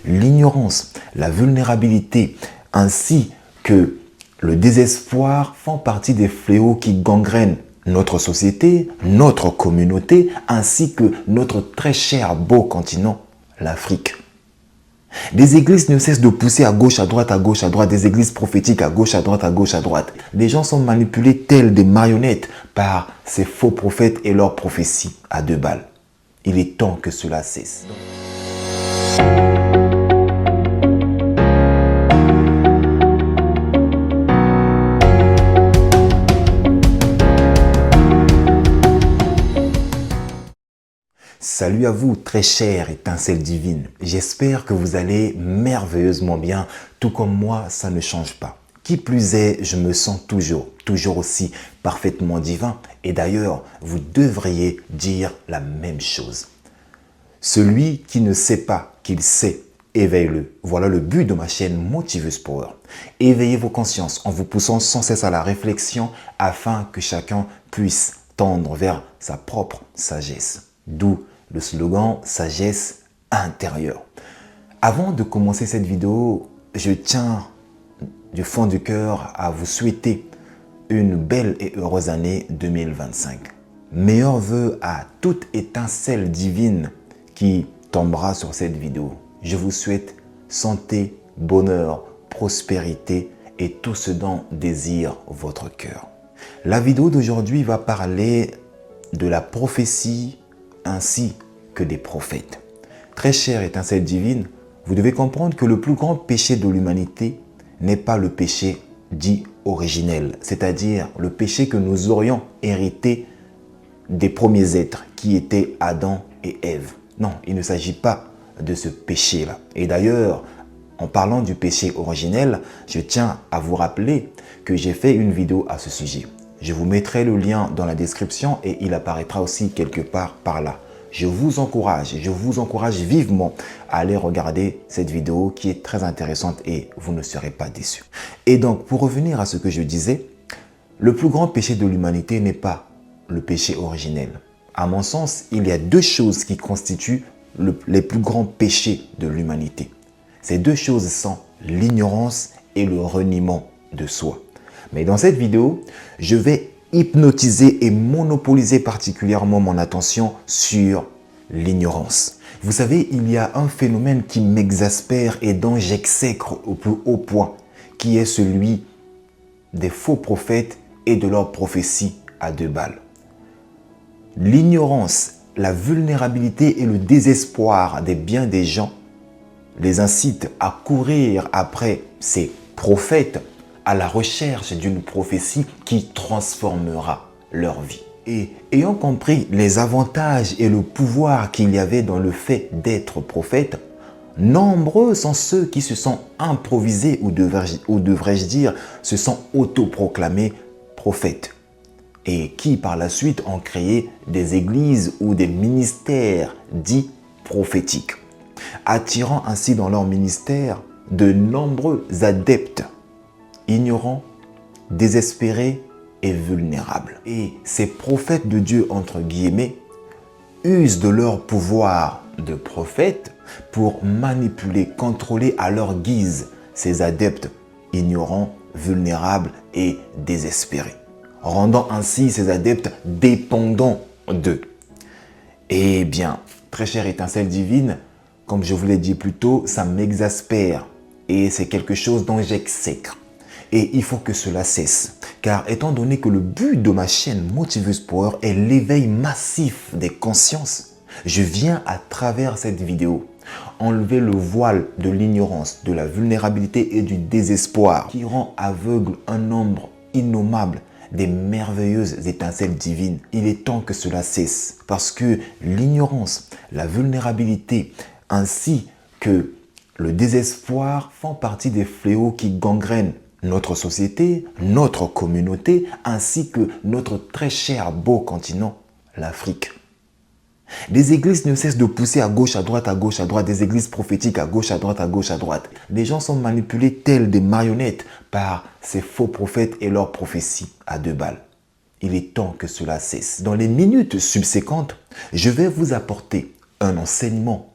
L'ignorance, la vulnérabilité ainsi que le désespoir font partie des fléaux qui gangrènent notre société, notre communauté, ainsi que notre très cher beau continent, l'Afrique. Des églises ne cessent de pousser à gauche, à droite, des églises prophétiques à gauche, à droite, à gauche, à droite. Les gens sont manipulés tels des marionnettes par ces faux prophètes et leurs prophéties à 2 balles. Il est temps que cela cesse. Salut à vous, très chère étincelle divine. J'espère que vous allez merveilleusement bien, tout comme moi, ça ne change pas. Qui plus est, je me sens toujours aussi parfaitement divin. Et d'ailleurs, vous devriez dire la même chose. Celui qui ne sait pas qu'il sait, éveille-le. Voilà le but de ma chaîne Motivus Power. Éveillez vos consciences en vous poussant sans cesse à la réflexion afin que chacun puisse tendre vers sa propre sagesse. D'où le slogan « Sagesse intérieure ». Avant de commencer cette vidéo, je tiens du fond du cœur à vous souhaiter une belle et heureuse année 2025. Meilleurs vœux à toute étincelle divine qui tombera sur cette vidéo. Je vous souhaite santé, bonheur, prospérité et tout ce dont désire votre cœur. La vidéo d'aujourd'hui va parler de la prophétie ainsi que des prophètes. Très chère étincelle divine, vous devez comprendre que le plus grand péché de l'humanité n'est pas le péché dit originel, c'est-à-dire le péché que nous aurions hérité des premiers êtres qui étaient Adam et Ève. Non, il ne s'agit pas de ce péché-là. Et d'ailleurs, en parlant du péché originel, je tiens à vous rappeler que j'ai fait une vidéo à ce sujet. Je vous mettrai le lien dans la description et il apparaîtra aussi quelque part par là. Je vous encourage vivement à aller regarder cette vidéo qui est très intéressante et vous ne serez pas déçus. Et donc, pour revenir à ce que je disais, le plus grand péché de l'humanité n'est pas le péché originel. À mon sens, il y a 2 choses qui constituent les plus grands péchés de l'humanité. Ces 2 choses sont l'ignorance et le reniement de soi. Mais dans cette vidéo, je vais hypnotiser et monopoliser particulièrement mon attention sur l'ignorance. Vous savez, il y a un phénomène qui m'exaspère et dont j'exècre au plus haut point, qui est celui des faux prophètes et de leurs prophéties à 2 balles. L'ignorance, la vulnérabilité et le désespoir des biens des gens les incitent à courir après ces prophètes à la recherche d'une prophétie qui transformera leur vie. Et ayant compris les avantages et le pouvoir qu'il y avait dans le fait d'être prophète, nombreux sont ceux qui se sont improvisés ou devrais-je dire, se sont autoproclamés prophètes et qui par la suite ont créé des églises ou des ministères dits prophétiques, attirant ainsi dans leur ministère de nombreux adeptes ignorants, désespérés et vulnérables. Et ces prophètes de Dieu, entre guillemets, usent de leur pouvoir de prophètes pour manipuler, contrôler à leur guise ces adeptes ignorants, vulnérables et désespérés, rendant ainsi ces adeptes dépendants d'eux. Eh bien, très chère étincelle divine, comme je vous l'ai dit plus tôt, ça m'exaspère et c'est quelque chose dont j'exècre. Et il faut que cela cesse, car étant donné que le but de ma chaîne Motivus Power est l'éveil massif des consciences, je viens à travers cette vidéo enlever le voile de l'ignorance, de la vulnérabilité et du désespoir qui rend aveugle un nombre innommable des merveilleuses étincelles divines. Il est temps que cela cesse, parce que l'ignorance, la vulnérabilité ainsi que le désespoir font partie des fléaux qui gangrènent notre société, notre communauté, ainsi que notre très cher beau continent, l'Afrique. Des églises ne cessent de pousser à gauche, à droite, des églises prophétiques à gauche, à droite. Les gens sont manipulés tels des marionnettes par ces faux prophètes et leurs prophéties à 2 balles. Il est temps que cela cesse. Dans les minutes subséquentes, je vais vous apporter un enseignement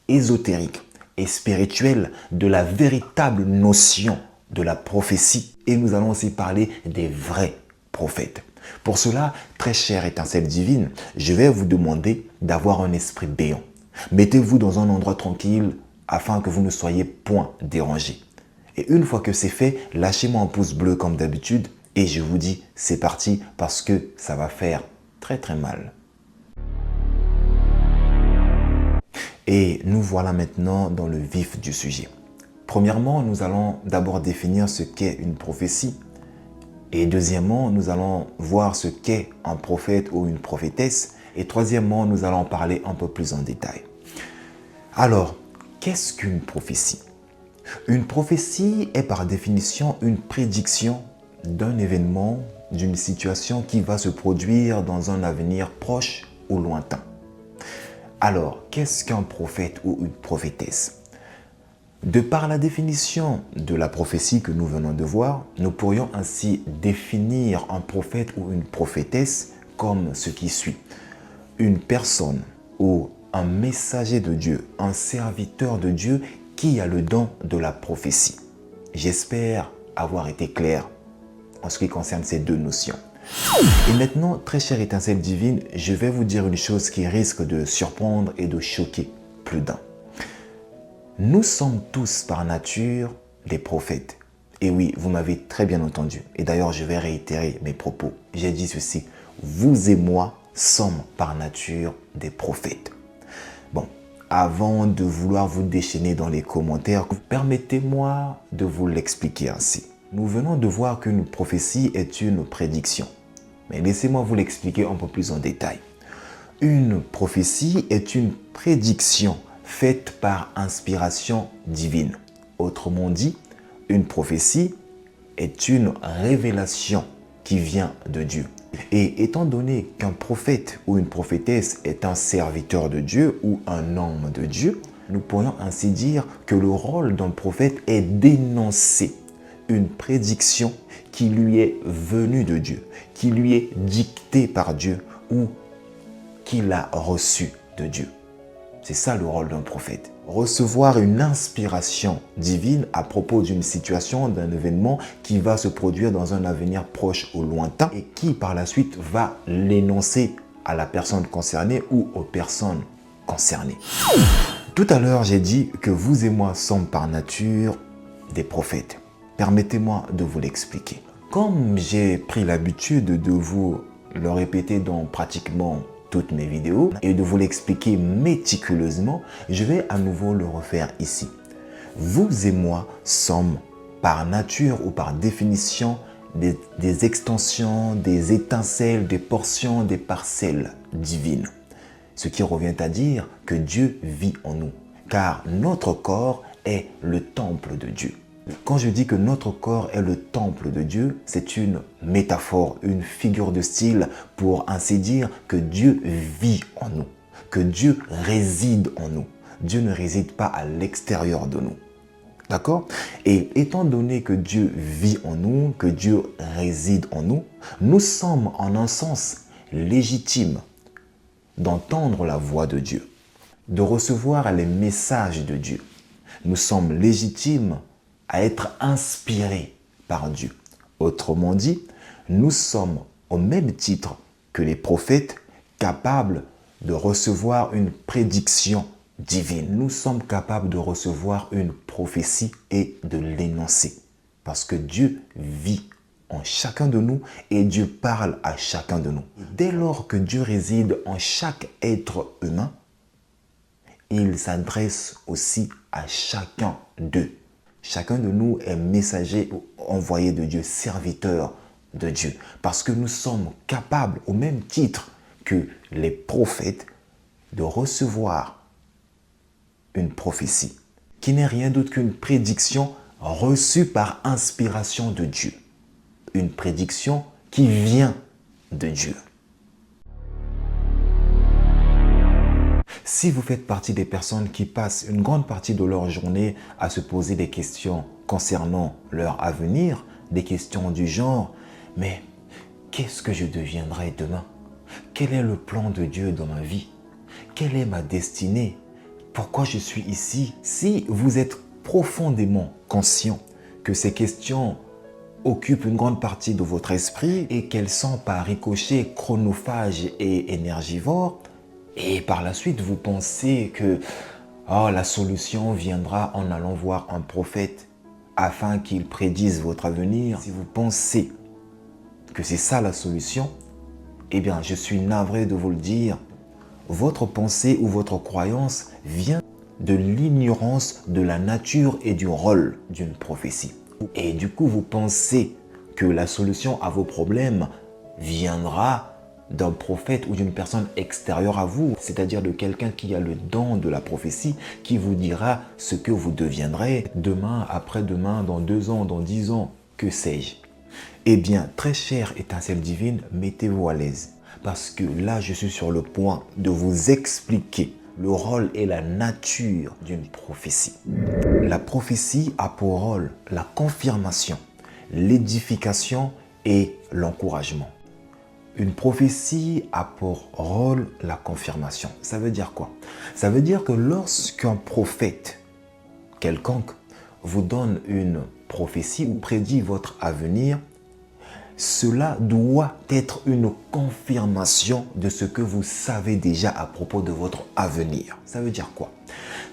ésotérique et spirituelle de la véritable notion de la prophétie. Et nous allons aussi parler des vrais prophètes. Pour cela, très chère étincelle divine, je vais vous demander d'avoir un esprit béant. Mettez-vous dans un endroit tranquille afin que vous ne soyez point dérangés. Et une fois que c'est fait, lâchez-moi un pouce bleu comme d'habitude et je vous dis c'est parti parce que ça va faire très très mal. Et nous voilà maintenant dans le vif du sujet. Premièrement, nous allons d'abord définir ce qu'est une prophétie. Et deuxièmement, nous allons voir ce qu'est un prophète ou une prophétesse. Et troisièmement, nous allons parler un peu plus en détail. Alors, qu'est-ce qu'une prophétie? Une prophétie est par définition une prédiction d'un événement, d'une situation qui va se produire dans un avenir proche ou lointain. Alors, qu'est-ce qu'un prophète ou une prophétesse? De par la définition de la prophétie que nous venons de voir, nous pourrions ainsi définir un prophète ou une prophétesse comme ce qui suit. Une personne ou un messager de Dieu, un serviteur de Dieu qui a le don de la prophétie. J'espère avoir été clair en ce qui concerne ces deux notions. Et maintenant, très chère étincelle divine, je vais vous dire une chose qui risque de surprendre et de choquer plus d'un. Nous sommes tous par nature des prophètes. Et oui, vous m'avez très bien entendu. Et d'ailleurs, je vais réitérer mes propos. J'ai dit ceci, vous et moi sommes par nature des prophètes. Bon, avant de vouloir vous déchaîner dans les commentaires, permettez-moi de vous l'expliquer ainsi. Nous venons de voir qu'une prophétie est une prédiction. Mais laissez-moi vous l'expliquer un peu plus en détail. Une prophétie est une prédiction faite par inspiration divine. Autrement dit, une prophétie est une révélation qui vient de Dieu. Et étant donné qu'un prophète ou une prophétesse est un serviteur de Dieu ou un homme de Dieu, nous pourrions ainsi dire que le rôle d'un prophète est d'énoncer une prédiction qui lui est venue de Dieu, qui lui est dictée par Dieu ou qu'il a reçue de Dieu. C'est ça le rôle d'un prophète. Recevoir une inspiration divine à propos d'une situation, d'un événement qui va se produire dans un avenir proche ou lointain et qui par la suite va l'énoncer à la personne concernée ou aux personnes concernées. Tout à l'heure, j'ai dit que vous et moi sommes par nature des prophètes. Permettez-moi de vous l'expliquer. Comme j'ai pris l'habitude de vous le répéter dans pratiquement toutes mes vidéos et de vous l'expliquer méticuleusement, je vais à nouveau le refaire ici. Vous et moi sommes par nature ou par définition des extensions, des étincelles, des portions, des parcelles divines. Ce qui revient à dire que Dieu vit en nous, car notre corps est le temple de Dieu. Quand je dis que notre corps est le temple de Dieu, c'est une métaphore, une figure de style pour ainsi dire que Dieu vit en nous, que Dieu réside en nous. Dieu ne réside pas à l'extérieur de nous. D'accord? Et étant donné que Dieu vit en nous, que Dieu réside en nous, nous sommes en un sens légitimes d'entendre la voix de Dieu, de recevoir les messages de Dieu. Nous sommes légitimes à être inspirés par Dieu. Autrement dit, nous sommes au même titre que les prophètes capables de recevoir une prédiction divine. Nous sommes capables de recevoir une prophétie et de l'énoncer. Parce que Dieu vit en chacun de nous et Dieu parle à chacun de nous. Dès lors que Dieu réside en chaque être humain, il s'adresse aussi à chacun d'eux. Chacun de nous est messager ou envoyé de Dieu, serviteur de Dieu. Parce que nous sommes capables, au même titre que les prophètes, de recevoir une prophétie, qui n'est rien d'autre qu'une prédiction reçue par inspiration de Dieu. Une prédiction qui vient de Dieu. Si vous faites partie des personnes qui passent une grande partie de leur journée à se poser des questions concernant leur avenir, des questions du genre « Mais qu'est-ce que je deviendrai demain? Quel est le plan de Dieu dans ma vie? Quelle est ma destinée? pourquoi je suis ici? Si vous êtes profondément conscient que ces questions occupent une grande partie de votre esprit et qu'elles sont par ricochet chronophages et énergivores, et par la suite vous pensez que la solution viendra en allant voir un prophète afin qu'il prédise votre avenir, si vous pensez que c'est ça la solution, eh bien je suis navré de vous le dire, votre pensée ou votre croyance vient de l'ignorance de la nature et du rôle d'une prophétie. Et du coup, vous pensez que la solution à vos problèmes viendra d'un prophète ou d'une personne extérieure à vous, c'est-à-dire de quelqu'un qui a le don de la prophétie, qui vous dira ce que vous deviendrez demain, après-demain, dans 2 ans, dans 10 ans, que sais-je. Eh bien, très chère étincelle divine, mettez-vous à l'aise. Parce que là, je suis sur le point de vous expliquer le rôle et la nature d'une prophétie. La prophétie a pour rôle la confirmation, l'édification et l'encouragement. Une prophétie a pour rôle la confirmation. Ça veut dire quoi? Ça veut dire que lorsqu'un prophète quelconque vous donne une prophétie ou prédit votre avenir, cela doit être une confirmation de ce que vous savez déjà à propos de votre avenir. Ça veut dire quoi?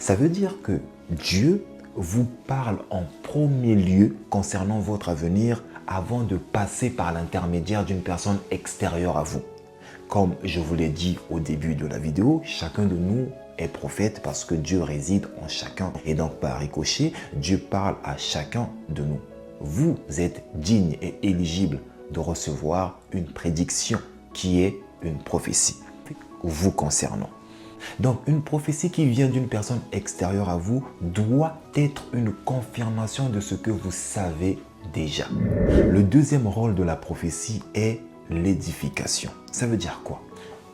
Ça veut dire que Dieu vous parle en premier lieu concernant votre avenir avant de passer par l'intermédiaire d'une personne extérieure à vous. Comme je vous l'ai dit au début de la vidéo, chacun de nous est prophète parce que Dieu réside en chacun. Et donc par ricochet, Dieu parle à chacun de nous. Vous êtes digne et éligible de recevoir une prédiction qui est une prophétie vous concernant. Donc une prophétie qui vient d'une personne extérieure à vous doit être une confirmation de ce que vous savez déjà. Le deuxième rôle de la prophétie est l'édification. Ça veut dire quoi?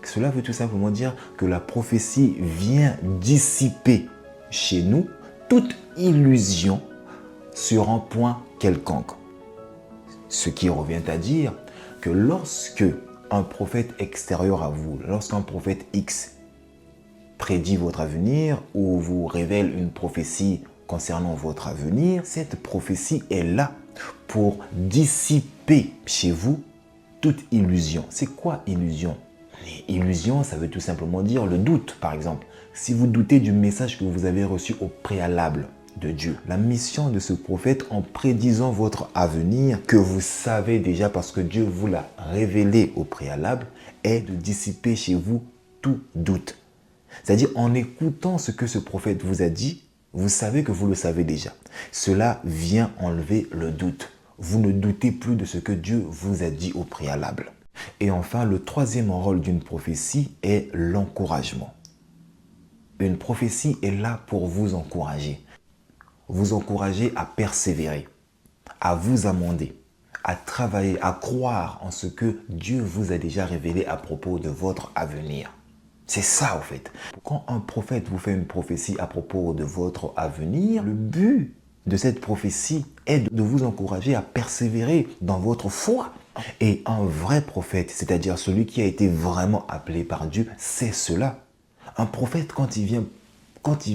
Cela veut tout simplement dire que la prophétie vient dissiper chez nous toute illusion sur un point quelconque. Ce qui revient à dire que lorsque un prophète extérieur à vous, lorsqu'un prophète X prédit votre avenir ou vous révèle une prophétie concernant votre avenir, cette prophétie est là pour dissiper chez vous toute illusion. C'est quoi illusion? Illusion, ça veut tout simplement dire le doute, par exemple. Si vous doutez du message que vous avez reçu au préalable de Dieu, la mission de ce prophète en prédisant votre avenir, que vous savez déjà parce que Dieu vous l'a révélé au préalable, est de dissiper chez vous tout doute. C'est-à-dire en écoutant ce que ce prophète vous a dit, vous savez que vous le savez déjà. Cela vient enlever le doute. Vous ne doutez plus de ce que Dieu vous a dit au préalable. Et enfin, le troisième rôle d'une prophétie est l'encouragement. Une prophétie est là pour vous encourager. Vous encourager à persévérer, à vous amender, à travailler, à croire en ce que Dieu vous a déjà révélé à propos de votre avenir. C'est ça en fait. Quand un prophète vous fait une prophétie à propos de votre avenir, le but de cette prophétie est de vous encourager à persévérer dans votre foi. Et un vrai prophète, c'est-à-dire celui qui a été vraiment appelé par Dieu, c'est cela. Un prophète, quand il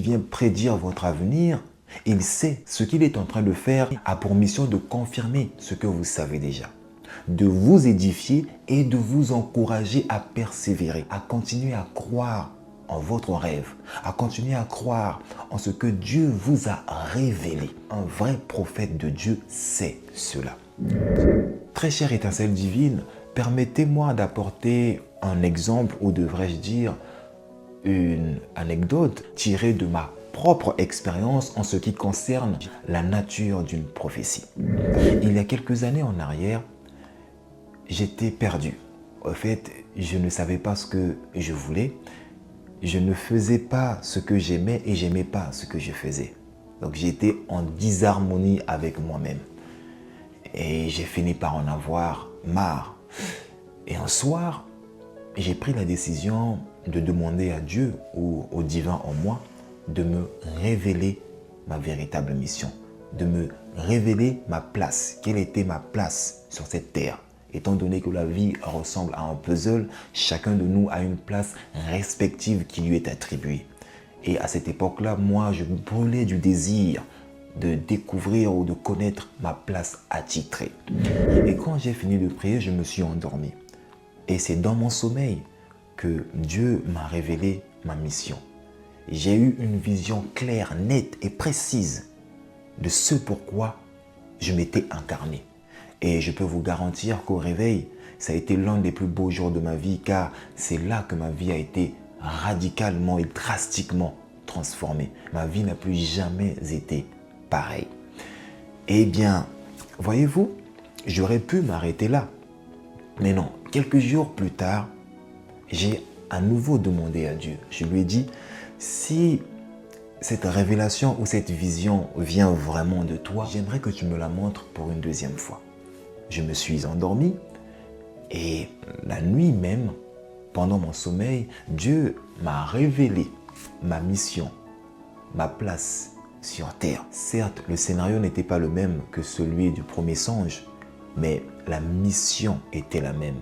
vient prédire votre avenir, il sait ce qu'il est en train de faire, a pour mission de confirmer ce que vous savez déjà, de vous édifier et de vous encourager à persévérer, à continuer à croire en votre rêve, à continuer à croire en ce que Dieu vous a révélé. Un vrai prophète de Dieu sait cela. Très chère étincelle divine, permettez-moi d'apporter un exemple, ou devrais-je dire une anecdote tirée de ma propre expérience en ce qui concerne la nature d'une prophétie. Il y a quelques années en arrière, j'étais perdu. En fait, je ne savais pas ce que je voulais. Je ne faisais pas ce que j'aimais et j'aimais pas ce que je faisais. Donc j'étais en disharmonie avec moi-même. Et j'ai fini par en avoir marre. Et un soir, j'ai pris la décision de demander à Dieu ou au divin en moi de me révéler ma véritable mission, de me révéler ma place. Quelle était ma place sur cette terre? Étant donné que la vie ressemble à un puzzle, chacun de nous a une place respective qui lui est attribuée. Et à cette époque-là, moi, je brûlais du désir de découvrir ou de connaître ma place attitrée. Et quand j'ai fini de prier, je me suis endormi. Et c'est dans mon sommeil que Dieu m'a révélé ma mission. J'ai eu une vision claire, nette et précise de ce pourquoi je m'étais incarné. Et je peux vous garantir qu'au réveil, ça a été l'un des plus beaux jours de ma vie, car c'est là que ma vie a été radicalement et drastiquement transformée. Ma vie n'a plus jamais été pareille. Eh bien, voyez-vous, j'aurais pu m'arrêter là. Mais non, quelques jours plus tard, j'ai à nouveau demandé à Dieu. Je lui ai dit, si cette révélation ou cette vision vient vraiment de toi, j'aimerais que tu me la montres pour une deuxième fois. Je me suis endormi et la nuit même, pendant mon sommeil, Dieu m'a révélé ma mission, ma place sur terre. Certes, le scénario n'était pas le même que celui du premier songe, mais la mission était la même.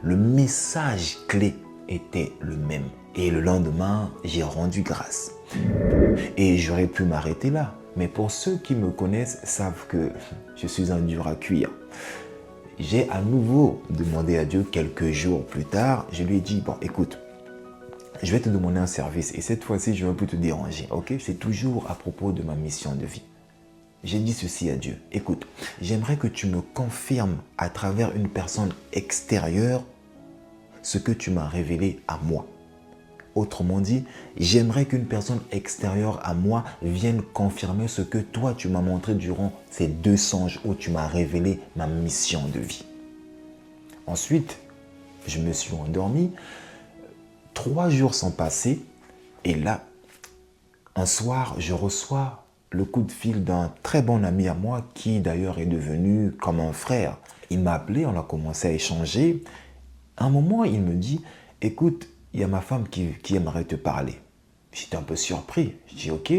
Le message clé était le même. Et le lendemain, j'ai rendu grâce. Et j'aurais pu m'arrêter là. Mais pour ceux qui me connaissent savent que je suis un dur à cuire. J'ai à nouveau demandé à Dieu quelques jours plus tard. Je lui ai dit, bon, écoute, je vais te demander un service. Et cette fois-ci, je ne vais plus te déranger. Ok? C'est toujours à propos de ma mission de vie. J'ai dit ceci à Dieu. Écoute, j'aimerais que tu me confirmes à travers une personne extérieure ce que tu m'as révélé à moi. Autrement dit, j'aimerais qu'une personne extérieure à moi vienne confirmer ce que toi tu m'as montré durant ces 2 songes où tu m'as révélé ma mission de vie. Ensuite, je me suis endormi. 3 jours sont passés et là, un soir, je reçois le coup de fil d'un très bon ami à moi qui d'ailleurs est devenu comme un frère. Il m'a appelé, on a commencé à échanger. À un moment, il me dit, écoute, il y a ma femme qui aimerait te parler. J'étais un peu surpris. Je dis, ok,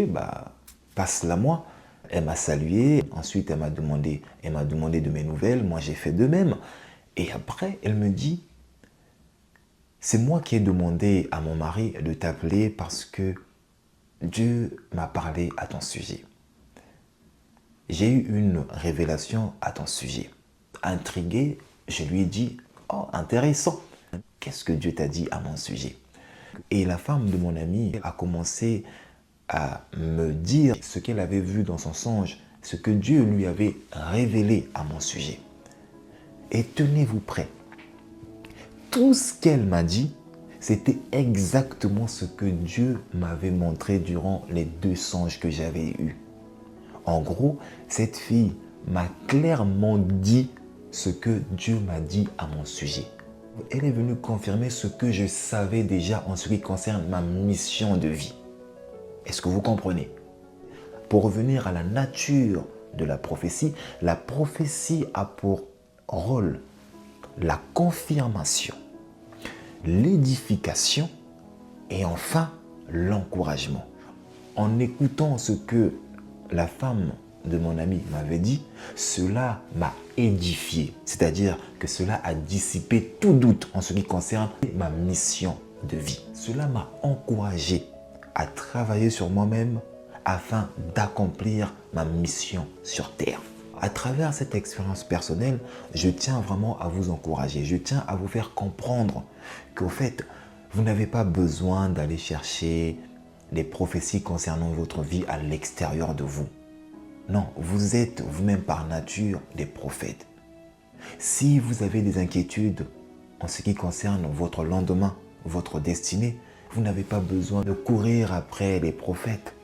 passe-la moi. Elle m'a salué. Ensuite, elle m'a demandé de mes nouvelles. Moi, j'ai fait de même. Et après, elle me dit, c'est moi qui ai demandé à mon mari de t'appeler parce que Dieu m'a parlé à ton sujet. J'ai eu une révélation à ton sujet. Intrigué, je lui ai dit, oh, intéressant. Qu'est-ce que Dieu t'a dit à mon sujet? Et la femme de mon ami a commencé à me dire ce qu'elle avait vu dans son songe, ce que Dieu lui avait révélé à mon sujet. Et tenez-vous prêts. Tout ce qu'elle m'a dit, c'était exactement ce que Dieu m'avait montré durant les 2 songes que j'avais eus. En gros, cette fille m'a clairement dit ce que Dieu m'a dit à mon sujet. Elle est venue confirmer ce que je savais déjà en ce qui concerne ma mission de vie. Est-ce que vous comprenez? Pour revenir à la nature de la prophétie a pour rôle la confirmation, l'édification et enfin l'encouragement. En écoutant ce que la femme de mon ami m'avait dit, cela m'a édifié. C'est-à-dire que cela a dissipé tout doute en ce qui concerne ma mission de vie. Cela m'a encouragé à travailler sur moi-même afin d'accomplir ma mission sur terre. À travers cette expérience personnelle, je tiens vraiment à vous encourager. Je tiens à vous faire comprendre qu'au fait, vous n'avez pas besoin d'aller chercher des prophéties concernant votre vie à l'extérieur de vous. Non, vous êtes vous-même par nature des prophètes. Si vous avez des inquiétudes en ce qui concerne votre lendemain, votre destinée, vous n'avez pas besoin de courir après les prophètes.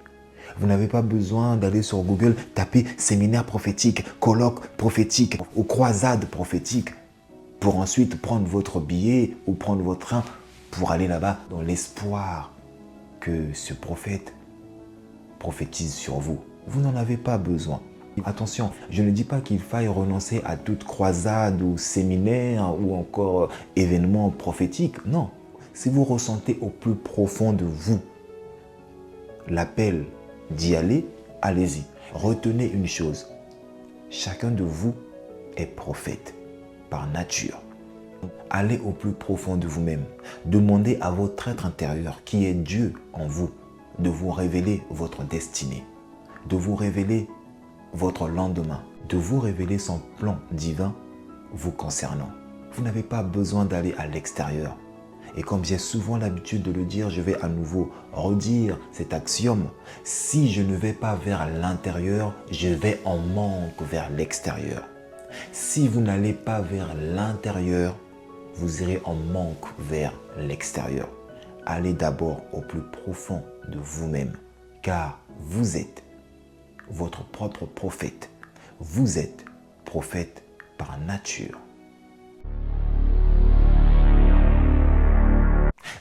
Vous n'avez pas besoin d'aller sur Google, taper séminaire prophétique, colloque prophétique ou croisade prophétique pour ensuite prendre votre billet ou prendre votre train pour aller là-bas dans l'espoir que ce prophète prophétise sur vous. Vous n'en avez pas besoin. Attention, je ne dis pas qu'il faille renoncer à toute croisade ou séminaire ou encore événement prophétique. Non, si vous ressentez au plus profond de vous l'appel d'y aller, allez-y. Retenez une chose, chacun de vous est prophète par nature. Allez au plus profond de vous-même. Demandez à votre être intérieur qui est Dieu en vous de vous révéler votre destinée, de vous révéler votre lendemain, de vous révéler son plan divin vous concernant. Vous n'avez pas besoin d'aller à l'extérieur. Et comme j'ai souvent l'habitude de le dire, je vais à nouveau redire cet axiome. Si je ne vais pas vers l'intérieur, je vais en manque vers l'extérieur. Si vous n'allez pas vers l'intérieur, vous irez en manque vers l'extérieur. Allez d'abord au plus profond de vous-même, car vous êtes votre propre prophète. Vous êtes prophète par nature.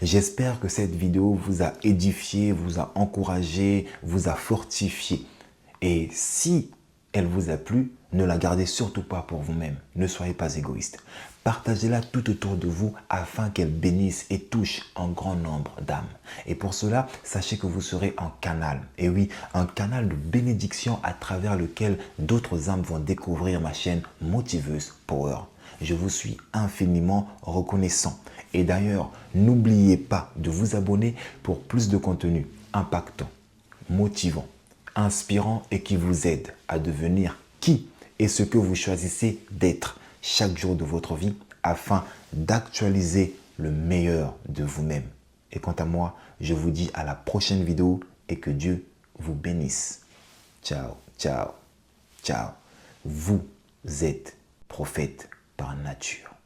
J'espère que cette vidéo vous a édifié, vous a encouragé, vous a fortifié. Et si elle vous a plu, ne la gardez surtout pas pour vous-même. Ne soyez pas égoïste. Partagez-la tout autour de vous afin qu'elle bénisse et touche un grand nombre d'âmes. Et pour cela, sachez que vous serez un canal. Et oui, un canal de bénédiction à travers lequel d'autres âmes vont découvrir ma chaîne Motiveuse Power. Je vous suis infiniment reconnaissant. Et d'ailleurs, n'oubliez pas de vous abonner pour plus de contenu impactant, motivant, inspirant et qui vous aide à devenir qui et ce que vous choisissez d'être chaque jour de votre vie afin d'actualiser le meilleur de vous-même. Et quant à moi, je vous dis à la prochaine vidéo et que Dieu vous bénisse. Ciao, ciao, ciao. Vous êtes prophète par nature.